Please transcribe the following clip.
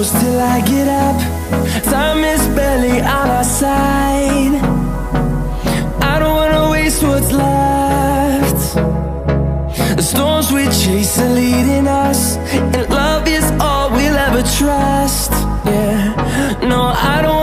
close till I get up. Time is barely on our side. I don't wanna waste what's left. The storms we chase are leading us, and love is all we'll ever trust. Yeah, no, I don't